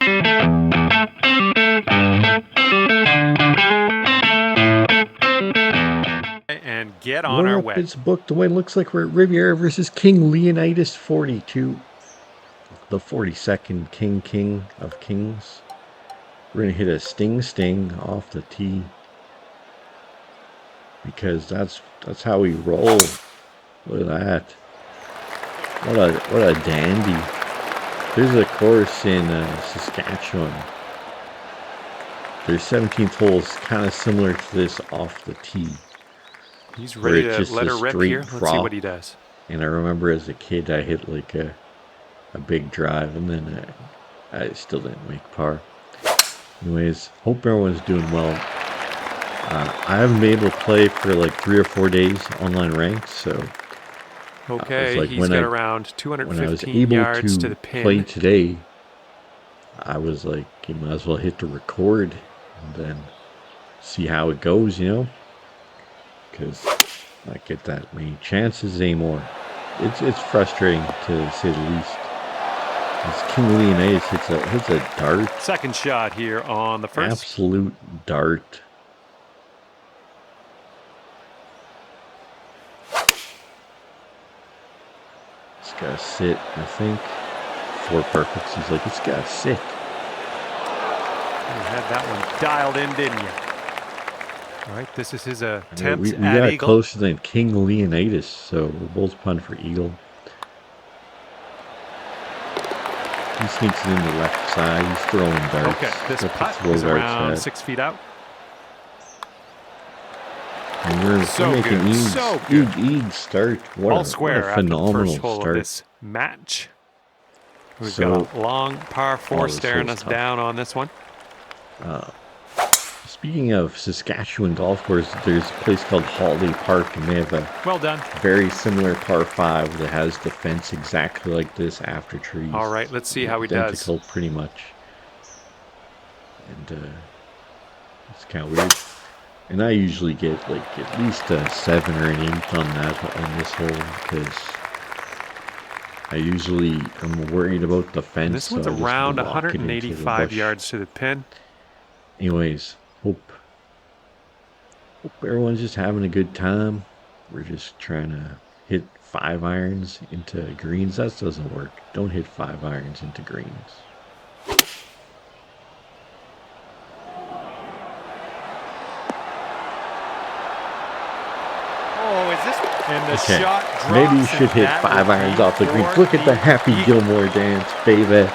And get on our way. It's booked. The way it looks like we're at Riviera versus King Leonidas 42. The 42nd King of Kings. We're going to hit a sting off the tee. Because that's how we roll. Look at that. What a dandy. There's a course in Saskatchewan. Their 17th hole is kind of similar to this off the tee. He's ready to let her rip here. Let's see what he does. And I remember as a kid I hit like a big drive, and then I still didn't make par. Anyways, hope everyone's doing well. I haven't been able to play for like 3 or 4 days online ranked, so okay, like he's got around 215 yards to the pin. Play today, I was like, you might as well hit the record and then see how it goes, you know, because I don't get that many chances anymore. It's frustrating to say the least. As King Leonidas hits a dart. Second shot here on the first. Absolute dart. It's gotta sit, I think. 4 perfects. He's like, it's gotta sit. You had that one dialed in, didn't you? All right, this is his attempt we at got eagle. Closer than King Leonidas, so we're both punting for eagle. He sneaks it in the left side. He's throwing darts. Okay, this putt is around 6 feet out. And we're making Eads start. What a phenomenal start. Of this match. We've got a long par 4 staring us down on this one. Speaking of Saskatchewan golf course, there's a place called Holiday Park, and they have a very similar par 5 that has the fence exactly like this after trees. All right, let's see how he does. Identical, pretty much. And it's kind of weird. And I usually get like at least a 7 or an 8 on this hole, because I usually am worried about the fence. And this one's around 185 yards to the pin. Anyways, hope everyone's just having a good time. We're just trying to hit 5 irons into greens. That doesn't work. Don't hit 5 irons into greens. Okay, maybe you should hit 5 irons off the greens. Look at the Happy Gilmore dance, baby.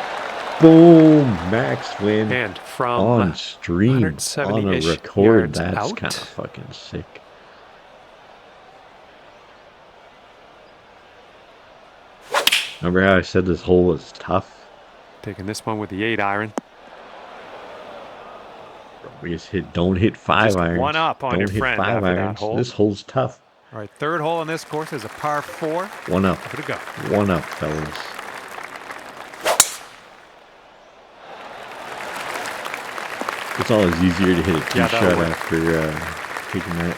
Boom, max win. And from on stream, on a record. That's kind of fucking sick. Remember how I said this hole was tough? Taking this one with the 8 iron. We just don't hit 5 irons. One up on your friend after that hole. This hole's tough. All right, third hole on this course is a par 4. 1 up. Give it a go. 1 up, fellas. It's always easier to hit a 2 shot after taking that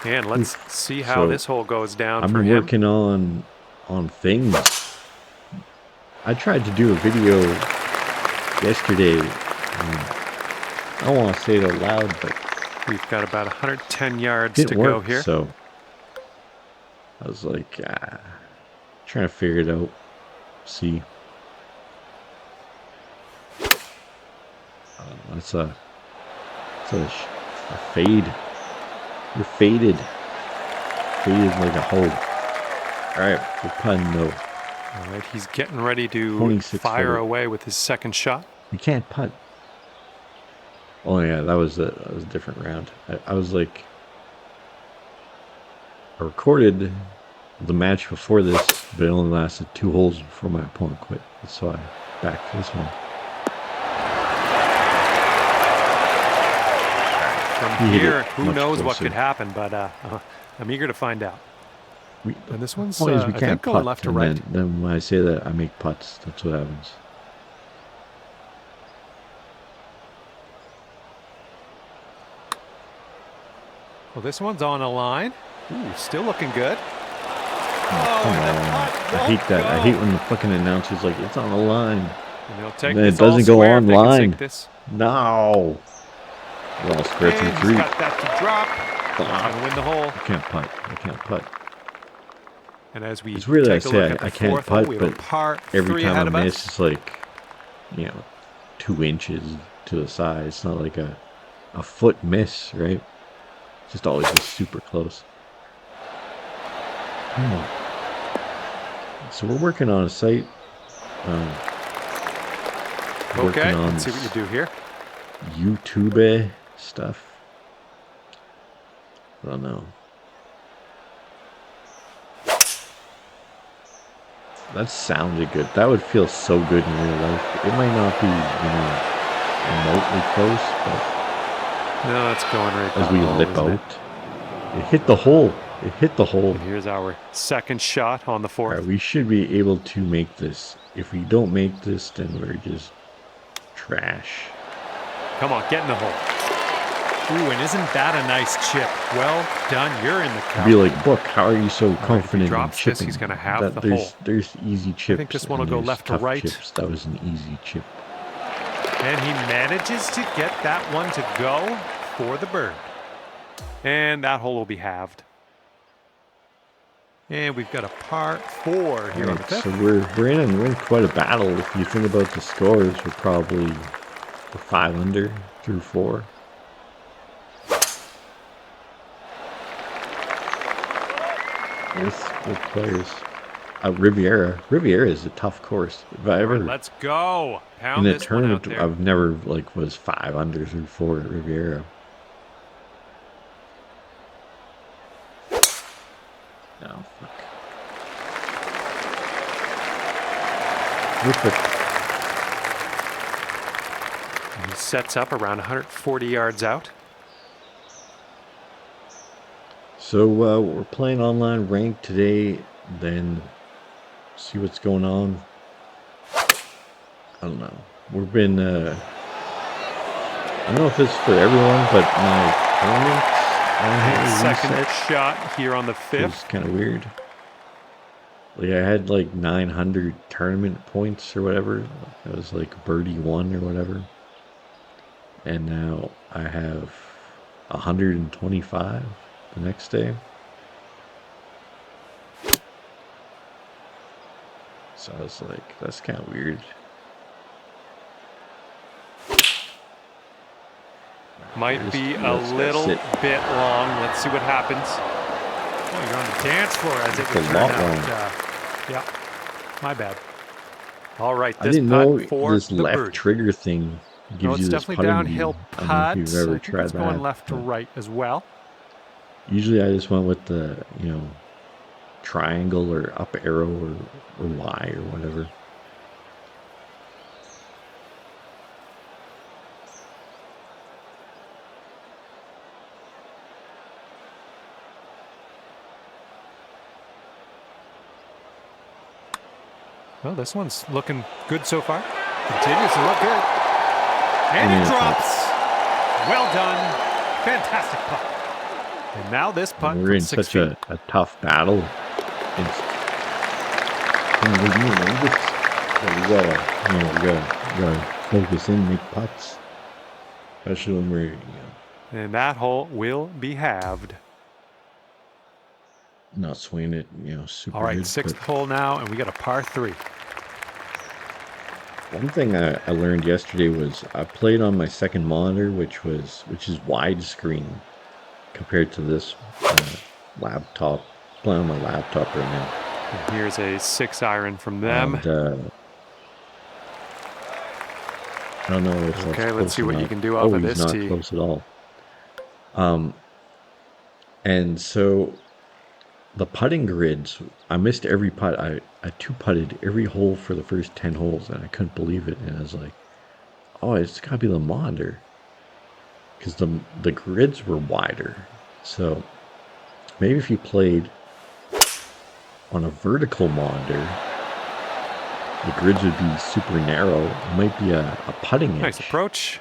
lead. And let's see how this hole goes down for him. I'm working on things. I tried to do a video yesterday. I don't want to say it out loud, but we've got about 110 yards to go here. So I was like, trying to figure it out. See. That's a fade. You're faded. Faded like a hole. All right, we're punting though. All right, he's getting ready to fire away with his second shot. You can't punt. Oh yeah, that was a different round. I was like, I recorded the match before this, but it only lasted 2 holes before my opponent quit. So I backed this one. From here, who knows what could happen, but I'm eager to find out. And this one's we can't going left to right. Then when I say that, I make putts. That's what happens. Well, this one's on a line. Ooh, still looking good. Oh, come on. I hate that. I hate when the fucking announcer's like, it's on a line. And they'll take then this it doesn't all go square if they can online. sink this. No. Well, square And through he's 3. got that to drop. He's going to win the hole. I can't putt. I can't putt. And as we It's weird that I take a look say at the I can't fourth hole, putt, we have a but par every 3 time ahead I of miss, us. it's like, 2 inches to the side. It's not like a foot miss, right? It's just always just super close. So we're working on a site. Okay, let's see what you do here. YouTube stuff. I don't know. That sounded good. That would feel so good in real life. It might not be, remotely close, but no, it's going right as we lip out, it hit the hole. It hit the hole. And here's our second shot on the fourth. All right, we should be able to make this. If we don't make this, then we're just trash. Come on, get in the hole. Ooh, and isn't that a nice chip? Well done. You're in the cup. Be like, Book, how are you so confident in chipping? This, he's going to have the hole. There's easy chips. I think this one will go left to right. Chips. That was an easy chip. And he manages to get that one to go for the bird. And that hole will be halved. And we've got a par 4 here on the fifth. So we're in quite a battle. If you think about the scores, we're probably 5 under through 4. With players. Riviera is a tough course. If I ever let's go. Pound in a this tournament, one out there. I've never was 5 under through 4 at Riviera. Oh fuck. He sets up around 140 yards out. So we're playing online ranked today. Then see what's going on. I don't know. We've been. I don't know if it's for everyone, but my tournament. Second shot here on the fifth. It's kind of weird. Like I had like 900 tournament points or whatever. It was like birdie 1 or whatever. And now I have 125 the next day. So I was like, that's kind of weird. Might be a little bit long. Let's see what happens. Oh, you're on the dance floor as it would turn out. Yeah, my bad. All right, this I didn't putt know for this the left bird. trigger thing gives No, it's you this definitely downhill putt. I don't know if you've ever I tried think it's that. going left to right as well. Usually I just went with the, triangle or up arrow or Y or whatever. Well, this one's looking good so far. Continues to look good. And it drops. Well done. Fantastic putt. And now this putt We're in 6 such feet. a tough battle. We gotta focus in, make putts. Especially when we're, And that hole will be halved. not swinging it, super All right, good, sixth hole now, and we got a par 3. One thing I learned yesterday was I played on my second monitor, which is widescreen compared to this laptop. I'm playing on my laptop right now. And here's a 6-iron from them. And, I don't know if that's okay, close let's see what enough. you can do off of this not tee. Close at all. And so the putting grids, I missed every putt. I 2-putted every hole for the first 10 holes, and I couldn't believe it. And I was like, oh, it's got to be the monitor. Because the grids were wider. So maybe if you played on a vertical monitor, the grids would be super narrow. It might be a putting edge. Nice approach.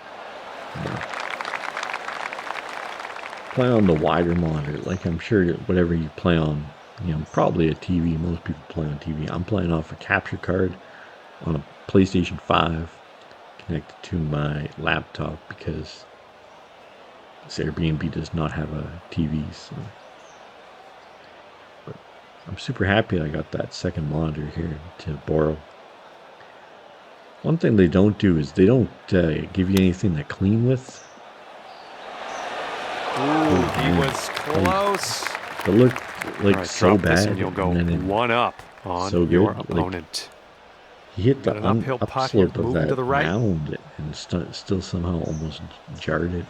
Play on the wider monitor. Like I'm sure whatever you play on, probably a TV. Most people play on TV. I'm playing off a capture card. on a PlayStation 5 connected to my laptop because this Airbnb does not have a TV. So. But I'm super happy I got that second monitor here to borrow. One thing they don't do is they don't give you anything to clean with. Ooh, he was close. It looked like right, so bad. And you'll go one up on so your good. opponent. He hit the uphill putt here, upslope of moving that to the right. mound and still somehow almost jarred it.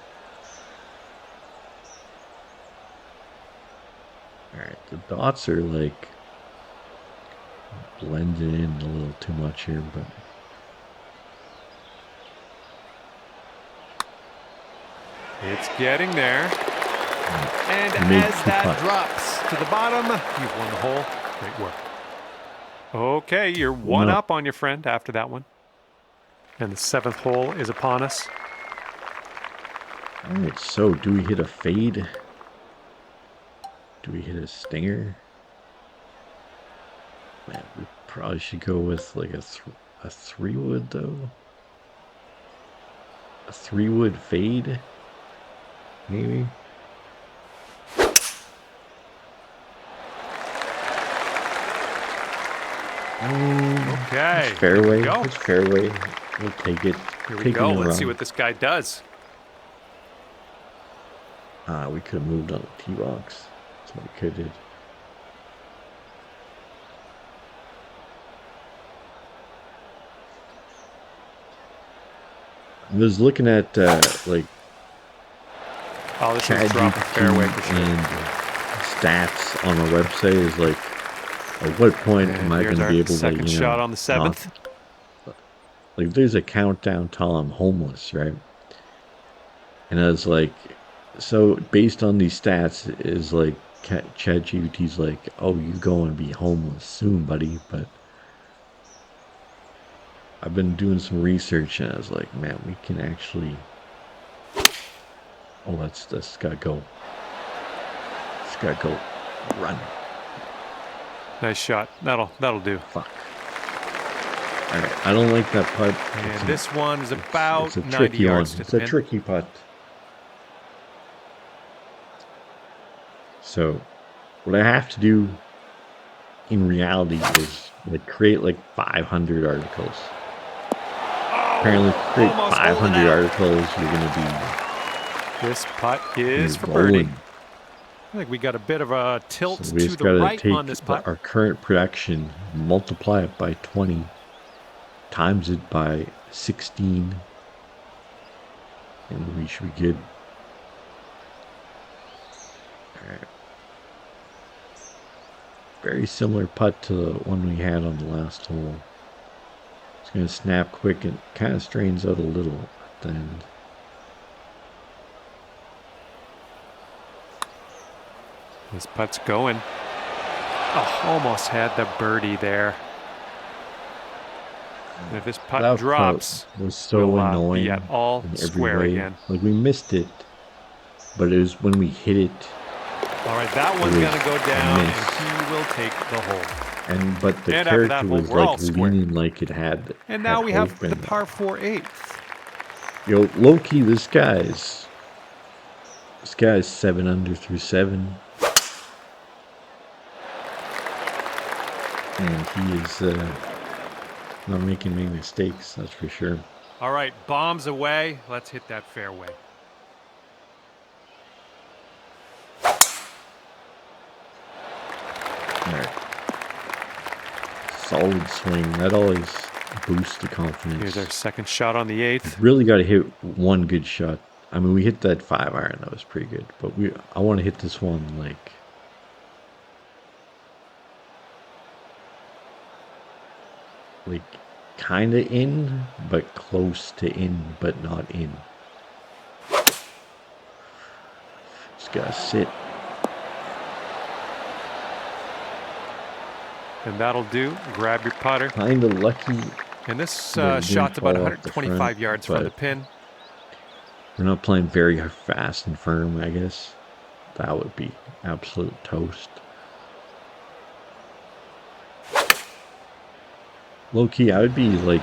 Alright, the dots are like blending in a little too much here, but it's getting there. And as that drops to the bottom, you've won the hole. Great work. Okay, you're one up on your friend after that one. And the 7th hole is upon us. Alright, so do we hit a fade? Do we hit a stinger? Man, we probably should go with like a 3-wood though. A 3-wood fade? Maybe? Okay. It's fairway. It's fairway. We'll take it. Here we go. Let's see what this guy does. We could have moved on the tee box. That's what we could have did. I was looking at like this is dropping fairway for sure. And stats on the website is like, at what point am I going to be able to, second shot on the 7th? Like, there's a countdown till I'm homeless, right? And I was like, so based on these stats, is like ChatGPT's like, oh, you're going to be homeless soon, buddy. But I've been doing some research, and I was like, man, we can actually. Oh, that's gotta go. It's gotta go. Run. Nice shot. That'll do. Fuck. All right, I don't like that putt. And this one is about 90 yards to the pin. It's a tricky putt. So, what I have to do in reality is like create like 500 articles. Apparently, create 500 articles. You're gonna be. This putt is for birdie. I think we got a bit of a tilt to the right on this putt. Our current production, multiply it by 20, times it by 16, and we should be good. All right. Very similar putt to the one we had on the last hole. It's going to snap quick and kind of strains out a little at the end. This putt's going. Oh, almost had the birdie there. And if this putt drops, it was so annoying. Be at all square again. Like, we missed it, but it was when we hit it. All right, that one's going to go down, and he will take the hole. But the character was like leaning like it had. And now we have the par 4 8th. Yo, low key, this guy's 7 under through 7. And he is not making any mistakes, that's for sure. All right, bombs away. Let's hit that fairway. All right. Solid swing. That always boosts the confidence. Here's our second shot on the 8th. Really got to hit one good shot. I mean, we hit that 5-iron. That was pretty good. But I want to hit this one like kind of in, but close to in, but not in. Just gotta sit. And that'll do. Grab your putter. Kind of lucky. And this shot's about 125 yards from the pin. We're not playing very fast and firm, I guess. That would be absolute toast. low key, I would be like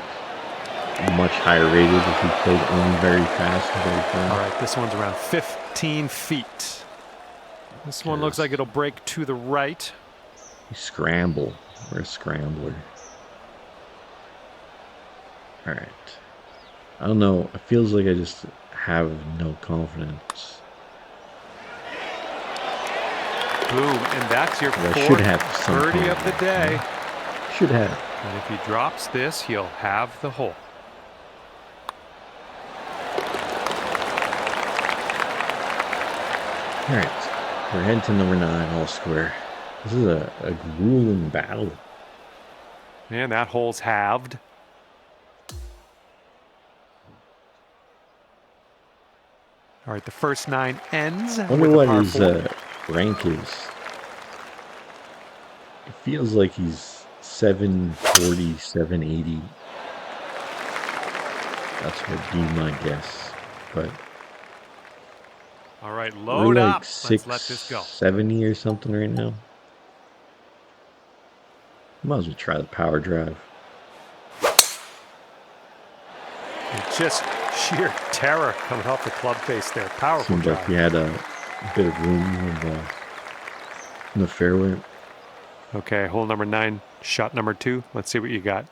much higher rated if he played only very fast and very firm. All right, this one's around 15 feet. This one looks like it'll break to the right. You scramble. We're a scrambler. All right. I don't know. It feels like I just have no confidence. Boom, and that's your I fourth should have some birdie of the day. Should have. And if he drops this, he'll have the hole. All right. We're heading to number 9, all square. This is a grueling battle. And that hole's halved. All right, the first 9 ends. I wonder what his rank is. It feels like he's 740, 780. That would be my guess. But all right, load like up. Let's let this go. 670 or something right now. Might as well try the power drive. It's just sheer terror coming off the club face there. Powerful Seemed drive. like we had a bit of room in the fairway. Okay, hole number 9, shot number 2. Let's see what you got.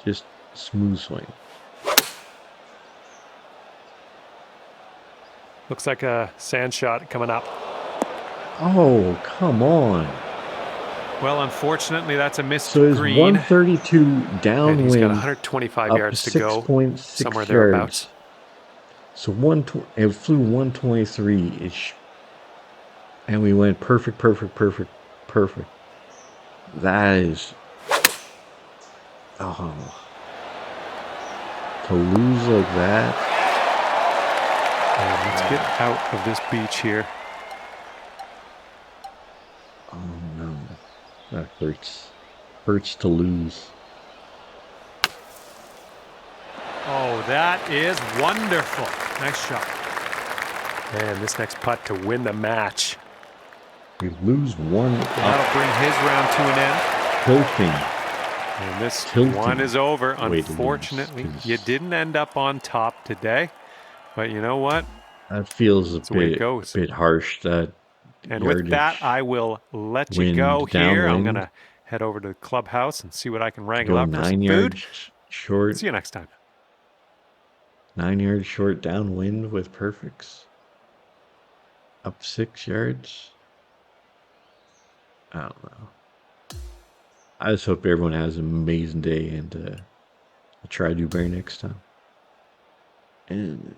Just smooth swing. Looks like a sand shot coming up. Oh, come on. Well, unfortunately, that's a missed So it's green. 132 downwind. And he's got 125 yards to go. 6.6 somewhere yards. thereabouts. So it flew 123-ish. And we went perfect, perfect, perfect, perfect. That is... Oh. To lose like that. And let's get out of this beach here. Oh, no. That hurts. Hurts to lose. Oh, that is wonderful. Nice shot. And this next putt to win the match. We lose one. That'll bring his round to an end. Tilting. And this Tilting. one is over. Wait, Unfortunately, you didn't end up on top today. But you know what? That feels That's the way it goes. a bit harsh. That and with that, I will let you go here. I'm going to head over to the clubhouse and see what I can wrangle up for some food. Short. See you next time. 9 yards short downwind with perfects. Up 6 yards. I don't know. I just hope everyone has an amazing day, and I'll try to do better next time. And